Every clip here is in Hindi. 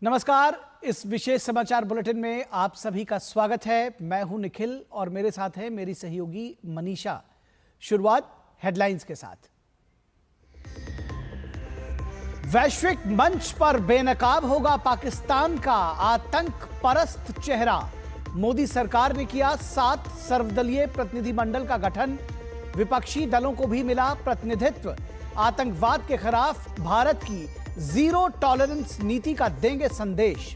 नमस्कार। इस विशेष समाचार बुलेटिन में आप सभी का स्वागत है। मैं हूं निखिल और मेरे साथ है मेरी सहयोगी मनीषा। शुरुआत हेडलाइंस के साथ। वैश्विक मंच पर बेनकाब होगा पाकिस्तान का आतंक परस्त चेहरा। मोदी सरकार ने किया 7 सर्वदलीय प्रतिनिधिमंडल का गठन। विपक्षी दलों को भी मिला प्रतिनिधित्व। आतंकवाद के खिलाफ भारत की जीरो टॉलरेंस नीति का देंगे संदेश।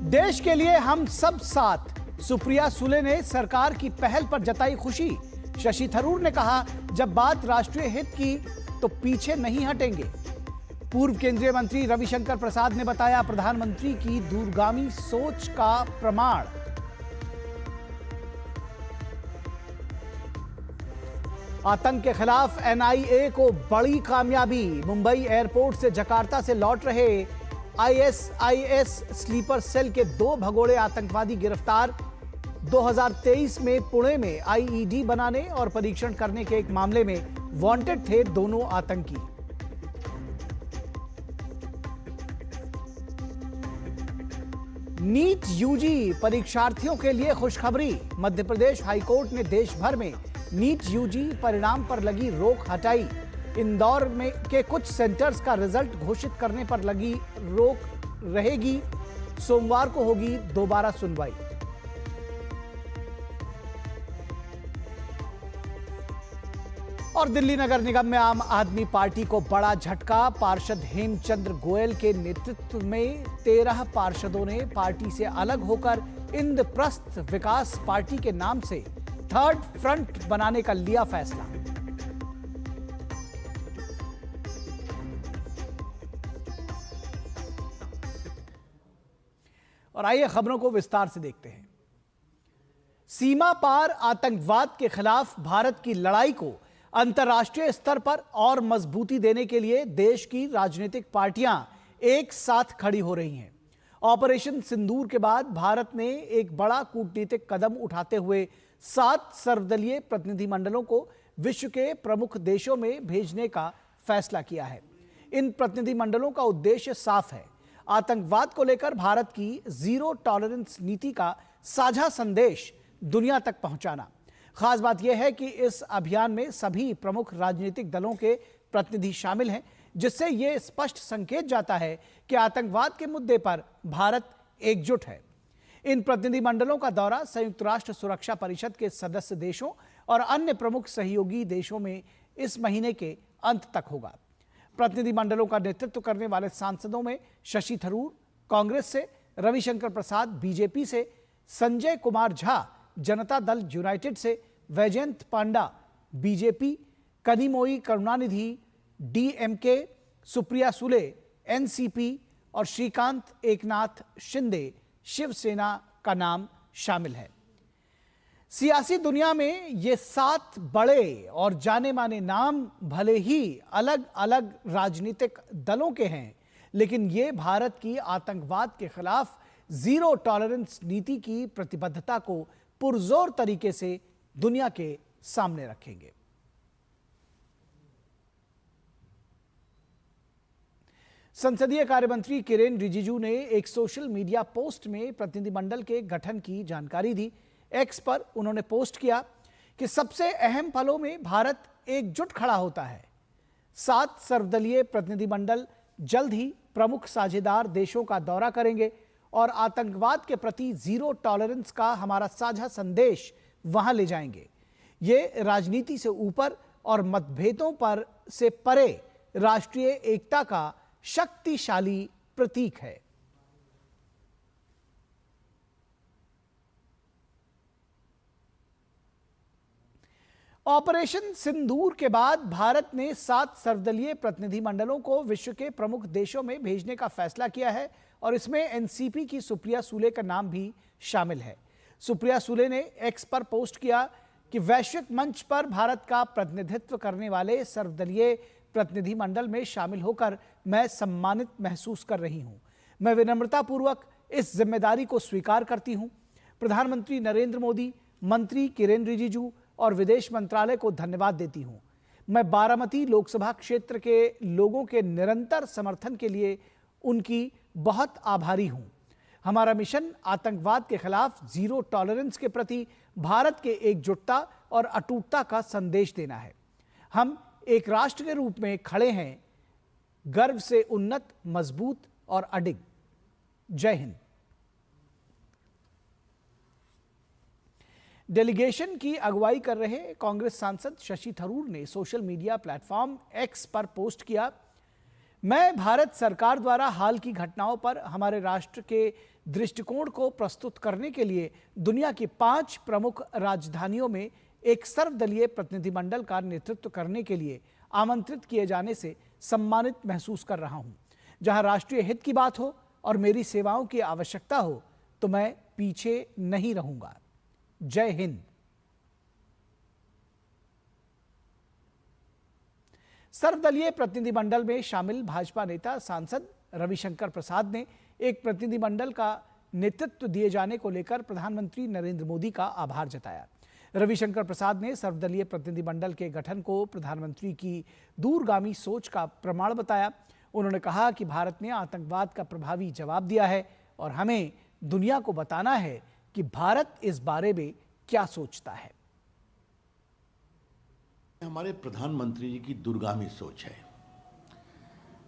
देश के लिए हम सब साथ, सुप्रिया सुले ने सरकार की पहल पर जताई खुशी। शशि थरूर ने कहा, जब बात राष्ट्रीय हित की तो पीछे नहीं हटेंगे। पूर्व केंद्रीय मंत्री रविशंकर प्रसाद ने बताया प्रधानमंत्री की दूरगामी सोच का प्रमाण। आतंक के खिलाफ एनआईए को बड़ी कामयाबी। मुंबई एयरपोर्ट से जकार्ता से लौट रहे आईएसआईएस स्लीपर सेल के 2 भगोड़े आतंकवादी गिरफ्तार। 2023 में पुणे में आईईडी बनाने और परीक्षण करने के एक मामले में वांटेड थे दोनों आतंकी। नीट यूजी परीक्षार्थियों के लिए खुशखबरी। मध्य प्रदेश हाईकोर्ट ने देश भर में नीट यूजी परिणाम पर लगी रोक हटाई। इंदौर में के कुछ सेंटर्स का रिजल्ट घोषित करने पर लगी रोक रहेगी। सोमवार को होगी दोबारा सुनवाई। और दिल्ली नगर निगम में आम आदमी पार्टी को बड़ा झटका। पार्षद हेमचंद्र गोयल के नेतृत्व में 13 पार्षदों ने पार्टी से अलग होकर इंद्रप्रस्थ विकास पार्टी के नाम से थर्ड फ्रंट बनाने का लिया फैसला। और आइए खबरों को विस्तार से देखते हैं। सीमा पार आतंकवाद के खिलाफ भारत की लड़ाई को अंतर्राष्ट्रीय स्तर पर और मजबूती देने के लिए देश की राजनीतिक पार्टियां एक साथ खड़ी हो रही हैं। ऑपरेशन सिंदूर के बाद भारत ने एक बड़ा कूटनीतिक कदम उठाते हुए 7 सर्वदलीय प्रतिनिधिमंडलों को विश्व के प्रमुख देशों में भेजने का फैसला किया है। इन प्रतिनिधिमंडलों का उद्देश्य साफ है, आतंकवाद को लेकर भारत की जीरो टॉलरेंस नीति का साझा संदेश दुनिया तक पहुंचाना। खास बात यह है कि इस अभियान में सभी प्रमुख राजनीतिक दलों के प्रतिनिधि शामिल हैं, जिससे यह स्पष्ट संकेत जाता है कि आतंकवाद के मुद्दे पर भारत एकजुट है। इन प्रतिनिधिमंडलों का दौरा संयुक्त राष्ट्र सुरक्षा परिषद के सदस्य देशों और अन्य प्रमुख सहयोगी देशों में इस महीने के अंत तक होगा। प्रतिनिधिमंडलों का नेतृत्व करने वाले सांसदों में शशि थरूर कांग्रेस से, रविशंकर प्रसाद बीजेपी से, संजय कुमार झा जनता दल यूनाइटेड से, Vaijayant Panda BJP, Kanimozhi Karunanidhi DMK, Supriya Sule NCP और श्रीकांत एकनाथ शिंदे शिवसेना का नाम शामिल है। सियासी दुनिया में ये 7 बड़े और जाने माने नाम भले ही अलग अलग राजनीतिक दलों के हैं, लेकिन ये भारत की आतंकवाद के खिलाफ जीरो टॉलरेंस नीति की प्रतिबद्धता को पुरजोर तरीके से दुनिया के सामने रखेंगे। संसदीय कार्यमंत्री किरेन रिजिजू ने एक सोशल मीडिया पोस्ट में प्रतिनिधिमंडल के गठन की जानकारी दी। एक्स पर उन्होंने पोस्ट किया कि सबसे अहम पलों में भारत एकजुट खड़ा होता है। 7 सर्वदलीय प्रतिनिधिमंडल जल्द ही प्रमुख साझेदार देशों का दौरा करेंगे और आतंकवाद के प्रति जीरो टॉलरेंस का हमारा साझा संदेश वहां ले जाएंगे। ये राजनीति से ऊपर और मतभेदों पर से परे राष्ट्रीय एकता का शक्तिशाली प्रतीक है। ऑपरेशन सिंदूर के बाद भारत ने 7 सर्वदलीय प्रतिनिधिमंडलों को विश्व के प्रमुख देशों में भेजने का फैसला किया है और इसमें एनसीपी की सुप्रिया सुले का नाम भी शामिल है। सुप्रिया सुले ने एक्स पर पोस्ट किया कि वैश्विक मंच पर भारत का प्रतिनिधित्व करने वाले सर्वदलीय प्रतिनिधिमंडल में शामिल होकर मैं सम्मानित महसूस कर रही हूं। मैं विनम्रतापूर्वक इस जिम्मेदारी को स्वीकार करती हूं। प्रधानमंत्री नरेंद्र मोदी, मंत्री किरेन रिजिजू और विदेश मंत्रालय को धन्यवाद देती हूं। मैं बारामती लोकसभा क्षेत्र के लोगों के निरंतर समर्थन के लिए उनकी बहुत आभारी हूं। हमारा मिशन आतंकवाद के खिलाफ जीरो टॉलरेंस के प्रति भारत के एकजुटता और अटूटता का संदेश देना है। हम एक राष्ट्र के रूप में खड़े हैं, गर्व से उन्नत, मजबूत और अडिग। जय हिंद। डेलीगेशन की अगुवाई कर रहे कांग्रेस सांसद शशि थरूर ने सोशल मीडिया प्लेटफॉर्म एक्स पर पोस्ट किया, मैं भारत सरकार द्वारा हाल की घटनाओं पर हमारे राष्ट्र के दृष्टिकोण को प्रस्तुत करने के लिए दुनिया की 5 प्रमुख राजधानियों में एक सर्वदलीय प्रतिनिधिमंडल का नेतृत्व करने के लिए आमंत्रित किए जाने से सम्मानित महसूस कर रहा हूं। जहां राष्ट्रीय हित की बात हो और मेरी सेवाओं की आवश्यकता हो तो मैं पीछे नहीं रहूंगा। जय हिंद। सर्वदलीय प्रतिनिधिमंडल में शामिल भाजपा नेता सांसद रविशंकर प्रसाद ने एक प्रतिनिधिमंडल का नेतृत्व दिए जाने को लेकर प्रधानमंत्री नरेंद्र मोदी का आभार जताया। रविशंकर प्रसाद ने सर्वदलीय प्रतिनिधिमंडल के गठन को प्रधानमंत्री की दूरगामी सोच का प्रमाण बताया। उन्होंने कहा कि भारत ने आतंकवाद का प्रभावी जवाब दिया है और हमें दुनिया को बताना है कि भारत इस बारे में क्या सोचता है। हमारे प्रधानमंत्री जी की दूरगामी सोच है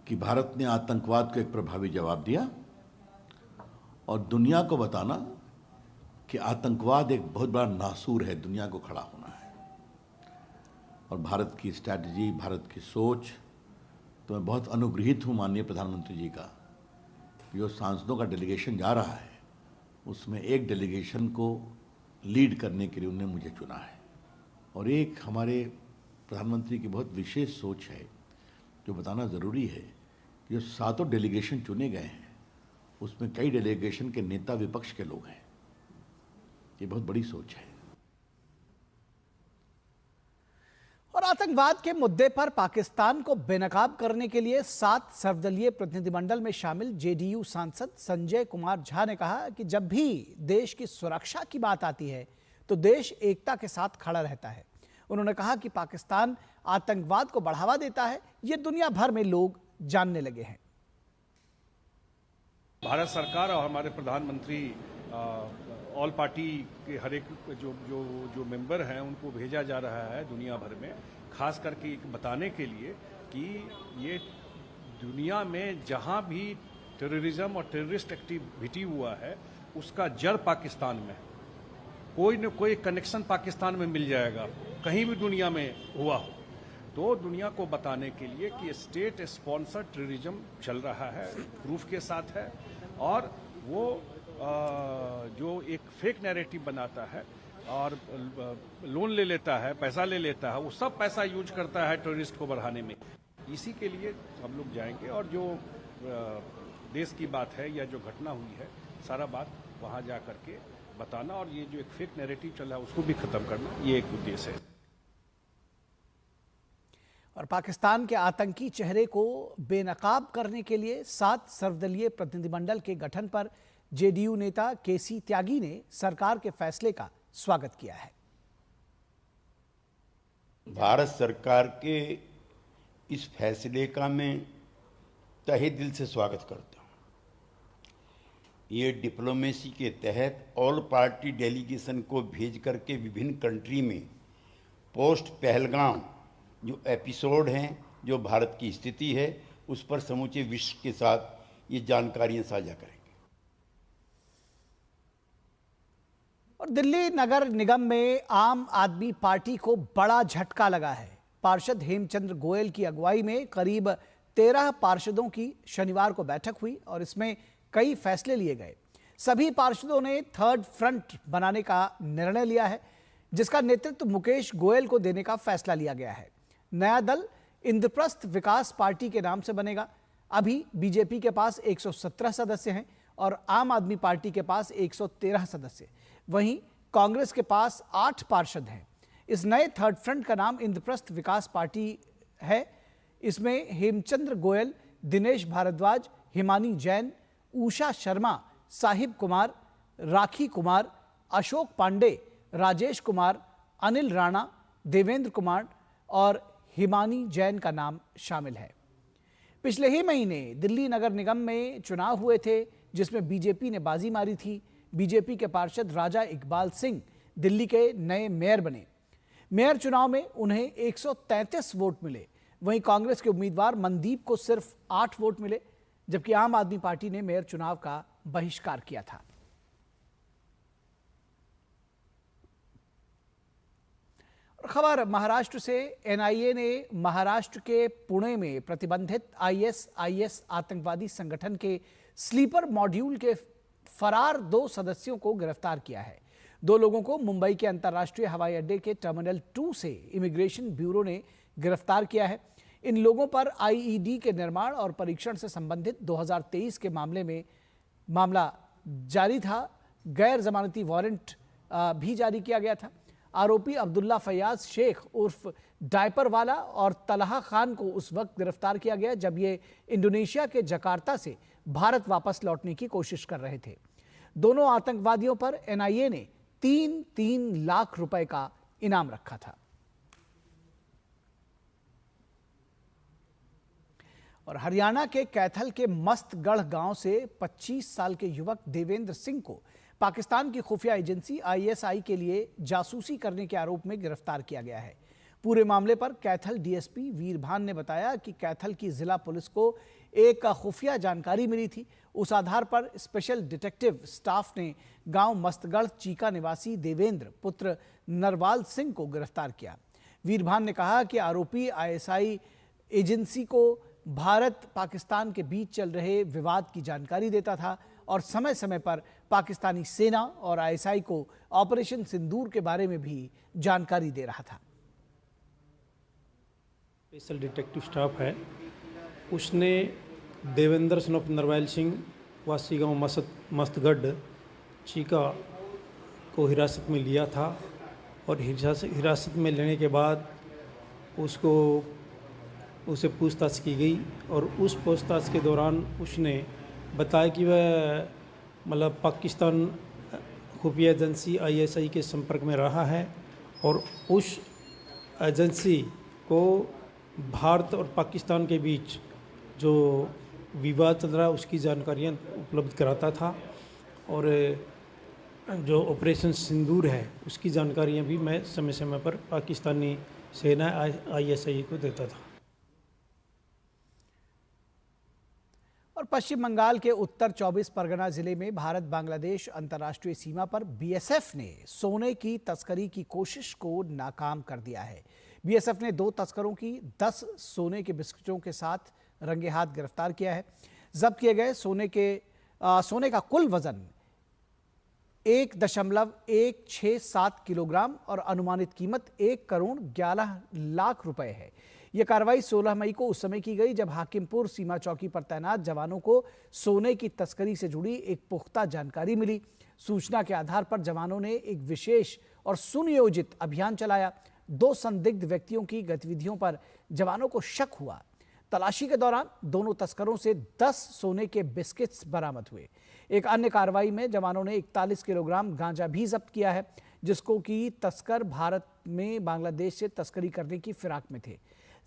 कि भारत ने आतंकवाद को एक प्रभावी जवाब दिया और दुनिया को बताना कि आतंकवाद एक बहुत बड़ा नासूर है, दुनिया को खड़ा होना है। और भारत की स्ट्रैटेजी, भारत की सोच, तो मैं बहुत अनुग्रहित हूँ माननीय प्रधानमंत्री जी का। जो सांसदों का डेलीगेशन जा रहा है उसमें एक डेलीगेशन को लीड करने के लिए उन्होंने मुझे चुना है। और एक हमारे प्रधानमंत्री की बहुत विशेष सोच है जो बताना ज़रूरी है कि जो 7 डेलीगेशन चुने गए हैं उसमें कई डेलीगेशन के नेता विपक्ष के लोग हैं। ये बहुत बड़ी सोच है। और आतंकवाद के मुद्दे पर पाकिस्तान को बेनकाब करने के लिए 7 सर्वदलीय प्रतिनिधिमंडल में शामिल जेडीयू सांसद संजय कुमार झा ने कहा कि जब भी देश की सुरक्षा की बात आती है तो देश एकता के साथ खड़ा रहता है। उन्होंने कहा कि पाकिस्तान आतंकवाद को बढ़ावा देता है, ये दुनिया भर में लोग जानने लगे हैं। भारत सरकार और हमारे प्रधानमंत्री ऑल पार्टी के हर एक जो मेंबर हैं उनको भेजा जा रहा है दुनिया भर में, खास करके बताने के लिए कि ये दुनिया में जहां भी टेररिज्म और टेररिस्ट एक्टिविटी हुआ है उसका जड़ पाकिस्तान में, कोई न कोई कनेक्शन पाकिस्तान में मिल जाएगा, कहीं भी दुनिया में हुआ हो तो दुनिया को बताने के लिए कि स्टेट स्पॉन्सर टेररिज्म चल रहा है, प्रूफ के साथ है। और वो जो एक फेक नैरेटिव बनाता है और लोन ले लेता है, पैसा ले लेता है, वो सब पैसा यूज करता है टेररिस्ट को बढ़ाने में। इसी के लिए हम लोग जाएंगे और जो देश की बात है या जो घटना हुई है सारा बात वहां जा करके बताना और ये जो एक फेक नैरेटिव चल रहा है उसको भी खत्म करना, ये एक उद्देश्य है। और पाकिस्तान के आतंकी चेहरे को बेनकाब करने के लिए 7 सर्वदलीय प्रतिनिधिमंडल के गठन पर जेडीयू नेता केसी त्यागी ने सरकार के फैसले का स्वागत किया है। भारत सरकार के इस फैसले का मैं तहे दिल से स्वागत करता हूं। ये डिप्लोमेसी के तहत ऑल पार्टी डेलीगेशन को भेज करके विभिन्न कंट्री में पोस्ट पहलगाम जो एपिसोड हैं, जो भारत की स्थिति है, उस पर समूचे विश्व के साथ ये जानकारियां साझा करेंगे। और दिल्ली नगर निगम में आम आदमी पार्टी को बड़ा झटका लगा है। पार्षद हेमचंद्र गोयल की अगुवाई में करीब 13 पार्षदों की शनिवार को बैठक हुई और इसमें कई फैसले लिए गए। सभी पार्षदों ने थर्ड फ्रंट बनाने का निर्णय लिया है, जिसका नेतृत्व मुकेश गोयल को देने का फैसला लिया गया है। नया दल इंद्रप्रस्थ विकास पार्टी के नाम से बनेगा। अभी बीजेपी के पास 117 सदस्य हैं और आम आदमी पार्टी के पास 113 सदस्य। वहीं कांग्रेस के पास 8 पार्षद हैं। इस नए थर्ड फ्रंट का नाम इंद्रप्रस्थ विकास पार्टी है। इसमें हेमचंद्र गोयल, दिनेश भारद्वाज, हिमानी जैन, उषा शर्मा, साहिब कुमार, राखी कुमार, अशोक पांडे, राजेश कुमार, अनिल राणा, देवेंद्र कुमार और हिमानी जैन का नाम शामिल है। पिछले ही महीने दिल्ली नगर निगम में चुनाव हुए थे, जिसमें बीजेपी ने बाजी मारी थी। बीजेपी के पार्षद राजा इकबाल सिंह दिल्ली के नए मेयर बने। मेयर चुनाव में उन्हें 133 वोट मिले। वहीं कांग्रेस के उम्मीदवार मनदीप को सिर्फ 8 वोट मिले, जबकि आम आदमी पार्टी ने मेयर चुनाव का बहिष्कार किया था। और खबर महाराष्ट्र से। एनआईए ने महाराष्ट्र के पुणे में प्रतिबंधित आईएसआईएस आतंकवादी संगठन के स्लीपर मॉड्यूल के फरार 2 सदस्यों को गिरफ्तार किया है। 2 लोगों को मुंबई के अंतर्राष्ट्रीय हवाई अड्डे के टर्मिनल 2 से इमिग्रेशन ब्यूरो ने गिरफ्तार किया है। इन लोगों पर आईईडी के निर्माण और परीक्षण से संबंधित 2023 के मामला जारी था। गैर जमानती वारंट भी जारी किया गया था। आरोपी अब्दुल्ला फैयाज शेख उर्फ डायपर वाला और तलहा खान को उस वक्त गिरफ्तार किया गया जब ये इंडोनेशिया के जकार्ता से भारत वापस लौटने की कोशिश कर रहे थे। दोनों आतंकवादियों पर एनआईए ने 3-3 लाख रुपए का इनाम रखा था। और हरियाणा के कैथल के मस्तगढ़ गांव से 25 साल के युवक देवेंद्र सिंह को पाकिस्तान की खुफिया एजेंसी आईएसआई के लिए जासूसी करने के आरोप में गिरफ्तार किया गया है। पूरे मामले पर कैथल डीएसपी वीरभान ने बताया कि कैथल की जिला पुलिस को एक खुफिया जानकारी मिली थी। उस आधार पर स्पेशल डिटेक्टिव स्टाफ ने गांव मस्तगढ़ चीका निवासी देवेंद्र पुत्र नरवाल सिंह को गिरफ्तार किया। वीरभान ने कहा कि आरोपी आईएसआई एजेंसी को भारत पाकिस्तान के बीच चल रहे विवाद की जानकारी देता था और समय समय पर पाकिस्तानी सेना और आईएसआई को ऑपरेशन सिंदूर के बारे में भी जानकारी दे रहा था। स्पेशल डिटेक्टिव स्टाफ है, उसने देवेंद्र सन ऑफ नरवाल सिंह वासी गांव मस्तगढ़ चीका को हिरासत में लिया था और हिरासत में लेने के बाद उसे पूछताछ की गई और उस पूछताछ के दौरान उसने बताया कि वह मतलब पाकिस्तान खुफिया एजेंसी आईएसआई के संपर्क में रहा है और उस एजेंसी को भारत और पाकिस्तान के बीच जो विवाद चल रहा है उसकी जानकारियाँ उपलब्ध कराता था और जो ऑपरेशन सिंदूर है उसकी जानकारियाँ भी मैं समय समय पर पाकिस्तानी सेना आईएसआई को देता था। और पश्चिम बंगाल के उत्तर 24 परगना जिले में भारत बांग्लादेश अंतर्राष्ट्रीय सीमा पर बीएसएफ ने सोने की तस्करी की कोशिश को नाकाम कर दिया है। बीएसएफ ने 2 तस्करों की 10 सोने के बिस्किटों के साथ रंगे हाथ गिरफ्तार किया है। जब्त किए गए सोने का कुल वजन 1.167 किलोग्राम और अनुमानित कीमत 1 करोड़ 11 लाख रुपए है। यह कार्रवाई 16 मई को उस समय की गई जब हाकिमपुर सीमा चौकी पर तैनात जवानों को सोने की तस्करी से जुड़ी एक पुख्ता जानकारी मिली। सूचना के आधार पर जवानों ने एक विशेष और सुनियोजित अभियान चलाया। 2 संदिग्ध व्यक्तियों की गतिविधियों पर जवानों को शक हुआ। तलाशी के दौरान दोनों तस्करों से 10 सोने के बिस्किट्स बरामद हुए। एक अन्य कार्रवाई में जवानों ने 41 किलोग्राम गांजा भी जब्त किया है, जिसको कि तस्कर भारत में बांग्लादेश से तस्करी करने की फिराक में थे।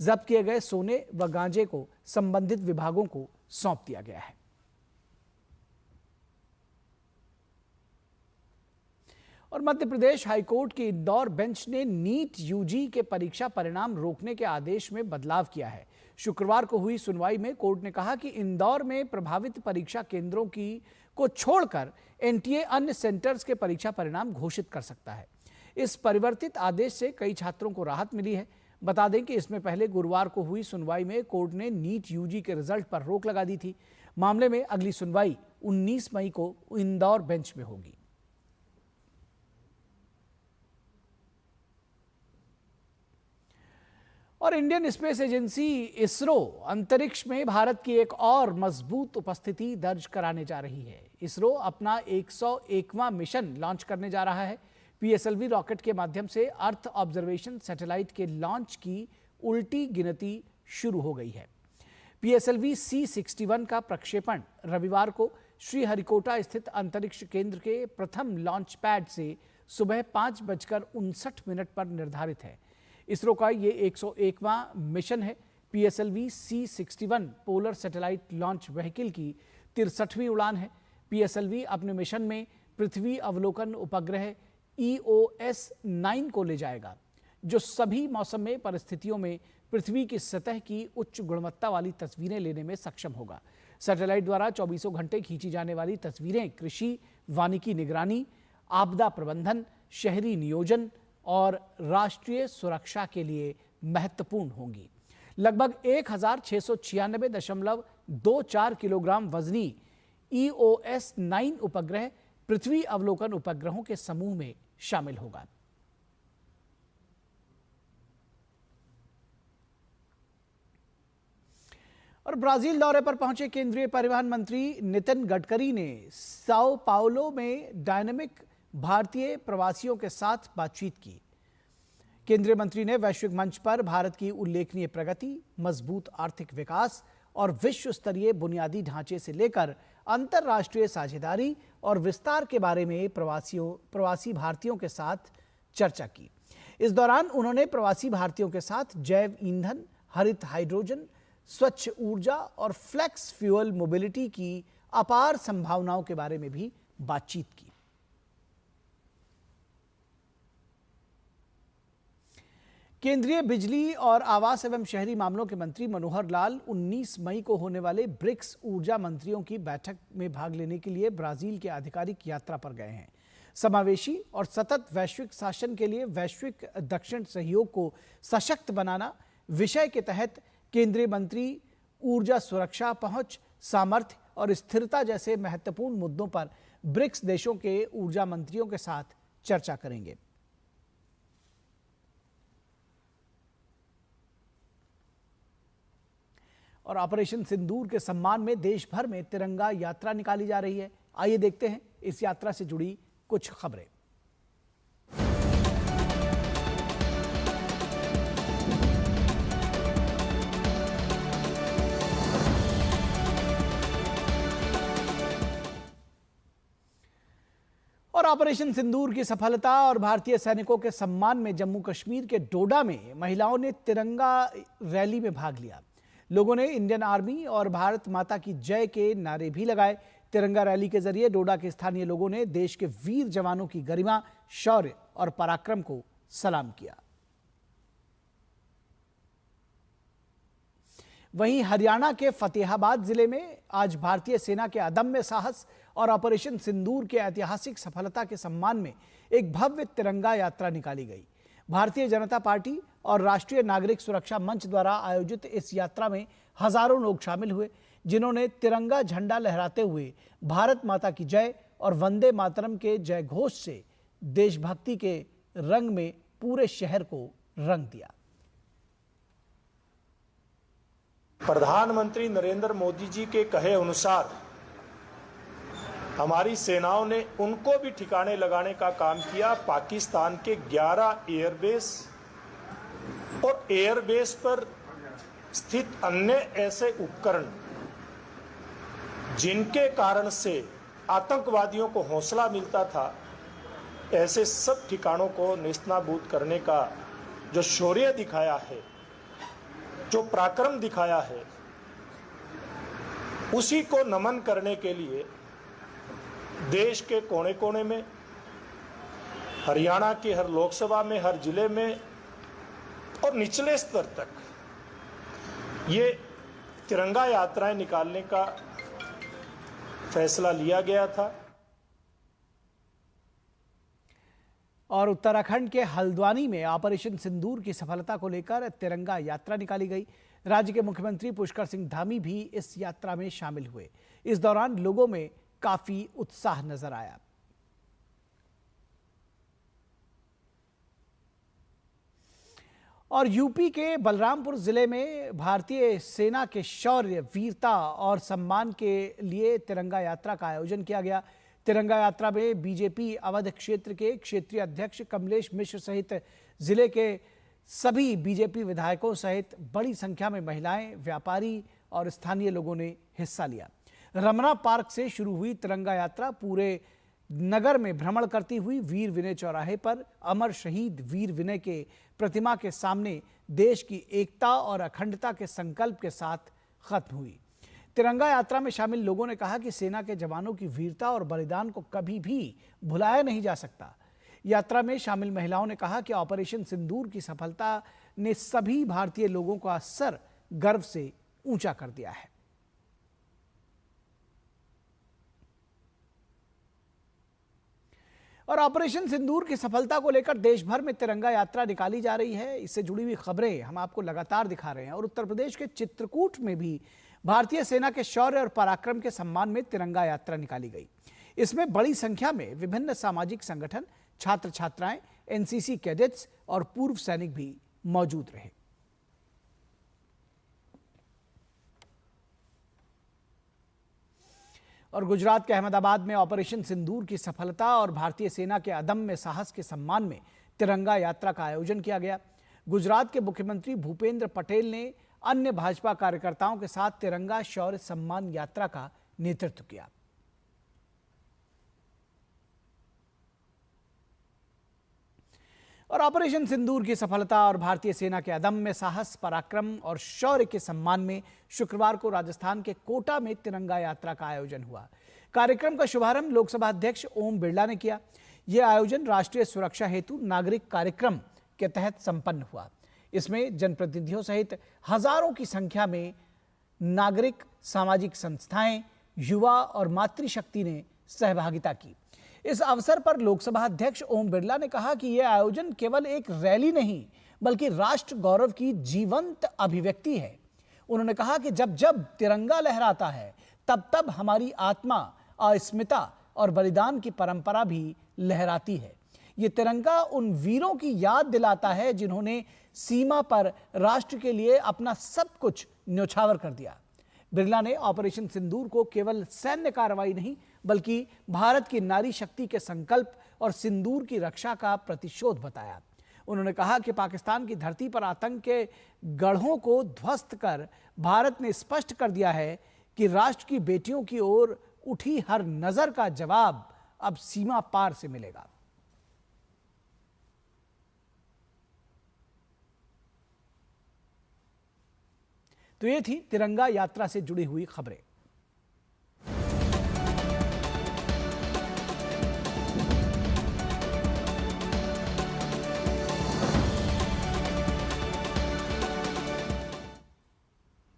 जब्त किए गए सोने व गांजे को संबंधित विभागों को सौंप दिया गया है। और मध्य प्रदेश हाईकोर्ट की इंदौर बेंच ने नीट यूजी के परीक्षा परिणाम रोकने के आदेश में बदलाव किया है। शुक्रवार को हुई सुनवाई में कोर्ट ने कहा कि इंदौर में प्रभावित परीक्षा केंद्रों को छोड़कर एनटीए अन्य सेंटर्स के परीक्षा परिणाम घोषित कर सकता है। इस परिवर्तित आदेश से कई छात्रों को राहत मिली है। बता दें कि इसमें पहले गुरुवार को हुई सुनवाई में कोर्ट ने नीट यूजी के रिजल्ट पर रोक लगा दी थी। मामले में अगली सुनवाई 19 मई को इंदौर बेंच में होगी। और इंडियन स्पेस एजेंसी इसरो अंतरिक्ष में भारत की एक और मजबूत उपस्थिति दर्ज कराने जा रही है। इसरो अपना 101वां मिशन लॉन्च करने जा रहा है। पीएसएलवी रॉकेट के माध्यम से अर्थ ऑब्जर्वेशन सैटेलाइट के लॉन्च की उल्टी गिनती शुरू हो गई है। पीएसएलवी C61 का प्रक्षेपण रविवार को श्रीहरिकोटा स्थित अंतरिक्ष केंद्र के प्रथम लॉन्च पैड से सुबह 5:59 पर निर्धारित है। इसरो का ये 101वां मिशन है। PSLV C61 polar satellite launch vehicle की 63वीं उड़ान है। PSLV अपने मिशन में पृथ्वी अवलोकन उपग्रह EOS 9 को ले जाएगा, जो सभी मौसम में परिस्थितियों में पृथ्वी की सतह की उच्च गुणवत्ता वाली तस्वीरें लेने में सक्षम होगा। सैटेलाइट द्वारा 24 घंटे खींची जाने वाली तस्वीरें कृषि, वानिकी निगरानी, आपदा प्रबंधन, शहरी नियोजन और राष्ट्रीय सुरक्षा के लिए महत्वपूर्ण होंगी। लगभग 1696.24 किलोग्राम वजनी EOS 9 उपग्रह पृथ्वी अवलोकन उपग्रहों के समूह में शामिल होगा। और ब्राजील दौरे पर पहुंचे केंद्रीय परिवहन मंत्री नितिन गडकरी ने साओ पाउलो में डायनामिक भारतीय प्रवासियों के साथ बातचीत की। केंद्रीय मंत्री ने वैश्विक मंच पर भारत की उल्लेखनीय प्रगति, मजबूत आर्थिक विकास और विश्व स्तरीय बुनियादी ढांचे से लेकर अंतर्राष्ट्रीय साझेदारी और विस्तार के बारे में प्रवासी भारतीयों के साथ चर्चा की। इस दौरान उन्होंने प्रवासी भारतीयों के साथ जैव ईंधन, हरित हाइड्रोजन, स्वच्छ ऊर्जा और फ्लेक्स फ्यूल मोबिलिटी की अपार संभावनाओं के बारे में भी बातचीत की। केंद्रीय बिजली और आवास एवं शहरी मामलों के मंत्री मनोहर लाल 19 मई को होने वाले ब्रिक्स ऊर्जा मंत्रियों की बैठक में भाग लेने के लिए ब्राजील के आधिकारिक यात्रा पर गए हैं। समावेशी और सतत वैश्विक शासन के लिए वैश्विक दक्षिण सहयोग को सशक्त बनाना विषय के तहत केंद्रीय मंत्री ऊर्जा सुरक्षा, पहुंच, सामर्थ्य और स्थिरता जैसे महत्वपूर्ण मुद्दों पर ब्रिक्स देशों के ऊर्जा मंत्रियों के साथ चर्चा करेंगे। और ऑपरेशन सिंदूर के सम्मान में देश भर में तिरंगा यात्रा निकाली जा रही है। आइए देखते हैं इस यात्रा से जुड़ी कुछ खबरें। और ऑपरेशन सिंदूर की सफलता और भारतीय सैनिकों के सम्मान में जम्मू कश्मीर के डोडा में महिलाओं ने तिरंगा रैली में भाग लिया। लोगों ने इंडियन आर्मी और भारत माता की जय के नारे भी लगाए। तिरंगा रैली के जरिए डोडा के स्थानीय लोगों ने देश के वीर जवानों की गरिमा, शौर्य और पराक्रम को सलाम किया। वहीं हरियाणा के फतेहाबाद जिले में आज भारतीय सेना के अदम्य साहस और ऑपरेशन सिंदूर के ऐतिहासिक सफलता के सम्मान में एक भव्य तिरंगा यात्रा निकाली गई। भारतीय जनता पार्टी और राष्ट्रीय नागरिक सुरक्षा मंच द्वारा आयोजित इस यात्रा में हजारों लोग शामिल हुए, जिन्होंने तिरंगा झंडा लहराते हुए भारत माता की जय और वंदे मातरम के जय घोष से देशभक्ति के रंग में पूरे शहर को रंग दिया। प्रधानमंत्री नरेंद्र मोदी जी के कहे अनुसार हमारी सेनाओं ने उनको भी ठिकाने लगाने का काम किया। पाकिस्तान के 11 एयरबेस और एयरबेस पर स्थित अन्य ऐसे उपकरण जिनके कारण से आतंकवादियों को हौसला मिलता था, ऐसे सब ठिकानों को नेस्तनाबूद करने का जो शौर्य दिखाया है, जो पराक्रम दिखाया है, उसी को नमन करने के लिए देश के कोने कोने में, हरियाणा की हर लोकसभा में, हर जिले में और निचले स्तर तक ये तिरंगा यात्राएं निकालने का फैसला लिया गया था। और उत्तराखंड के हल्द्वानी में ऑपरेशन सिंदूर की सफलता को लेकर तिरंगा यात्रा निकाली गई। राज्य के मुख्यमंत्री पुष्कर सिंह धामी भी इस यात्रा में शामिल हुए। इस दौरान लोगों में काफी उत्साह नजर आया। और यूपी के बलरामपुर जिले में भारतीय सेना के शौर्य, वीरता और सम्मान के लिए तिरंगा यात्रा का आयोजन किया गया। तिरंगा यात्रा में बीजेपी अवध क्षेत्र के क्षेत्रीय अध्यक्ष कमलेश मिश्र सहित जिले के सभी बीजेपी विधायकों सहित बड़ी संख्या में महिलाएं, व्यापारी और स्थानीय लोगों ने हिस्सा लिया। रमना पार्क से शुरू हुई तिरंगा यात्रा पूरे नगर में भ्रमण करती हुई वीर विनय चौराहे पर अमर शहीद वीर विनय के प्रतिमा के सामने देश की एकता और अखंडता के संकल्प के साथ खत्म हुई। तिरंगा यात्रा में शामिल लोगों ने कहा कि सेना के जवानों की वीरता और बलिदान को कभी भी भुलाया नहीं जा सकता। यात्रा में शामिल महिलाओं ने कहा कि ऑपरेशन सिंदूर की सफलता ने सभी भारतीय लोगों का सर गर्व से ऊंचा कर दिया है। और ऑपरेशन सिंदूर की सफलता को लेकर देश भर में तिरंगा यात्रा निकाली जा रही है। इससे जुड़ी हुई खबरें हम आपको लगातार दिखा रहे हैं। और उत्तर प्रदेश के चित्रकूट में भी भारतीय सेना के शौर्य और पराक्रम के सम्मान में तिरंगा यात्रा निकाली गई। इसमें बड़ी संख्या में विभिन्न सामाजिक संगठन, छात्र छात्राएं, एनसीसी कैडेट्स और पूर्व सैनिक भी मौजूद रहे। और गुजरात के अहमदाबाद में ऑपरेशन सिंदूर की सफलता और भारतीय सेना के अदम्य साहस के सम्मान में तिरंगा यात्रा का आयोजन किया गया। गुजरात के मुख्यमंत्री भूपेंद्र पटेल ने अन्य भाजपा कार्यकर्ताओं के साथ तिरंगा शौर्य सम्मान यात्रा का नेतृत्व किया। और ऑपरेशन सिंदूर की सफलता और भारतीय सेना के अदम्य साहस, पराक्रम और शौर्य के सम्मान में शुक्रवार को राजस्थान के कोटा में तिरंगा यात्रा का आयोजन हुआ। कार्यक्रम का शुभारंभ लोकसभा अध्यक्ष ओम बिरला ने किया। यह आयोजन राष्ट्रीय सुरक्षा हेतु नागरिक कार्यक्रम के तहत संपन्न हुआ। इसमें जनप्रतिनिधियों सहित हजारों की संख्या में नागरिक, सामाजिक संस्थाएं, युवा और मातृशक्ति ने सहभागिता की। इस अवसर पर लोकसभा अध्यक्ष ओम बिरला ने कहा कि यह आयोजन केवल एक रैली नहीं बल्कि राष्ट्र गौरव की जीवंत अभिव्यक्ति है। उन्होंने कहा कि जब जब तिरंगा लहराता है तब तब हमारी आत्मा, अस्मिता और बलिदान की परंपरा भी लहराती है। ये तिरंगा उन वीरों की याद दिलाता है जिन्होंने सीमा पर राष्ट्र के लिए अपना सब कुछ न्यौछावर कर दिया। बिरला ने ऑपरेशन सिंदूर को केवल सैन्य कार्रवाई नहीं बल्कि भारत की नारी शक्ति के संकल्प और सिंदूर की रक्षा का प्रतिशोध बताया। उन्होंने कहा कि पाकिस्तान की धरती पर आतंक के गढ़ों को ध्वस्त कर भारत ने स्पष्ट कर दिया है कि राष्ट्र की बेटियों की ओर उठी हर नजर का जवाब अब सीमा पार से मिलेगा। तो ये थी तिरंगा यात्रा से जुड़ी हुई खबरें।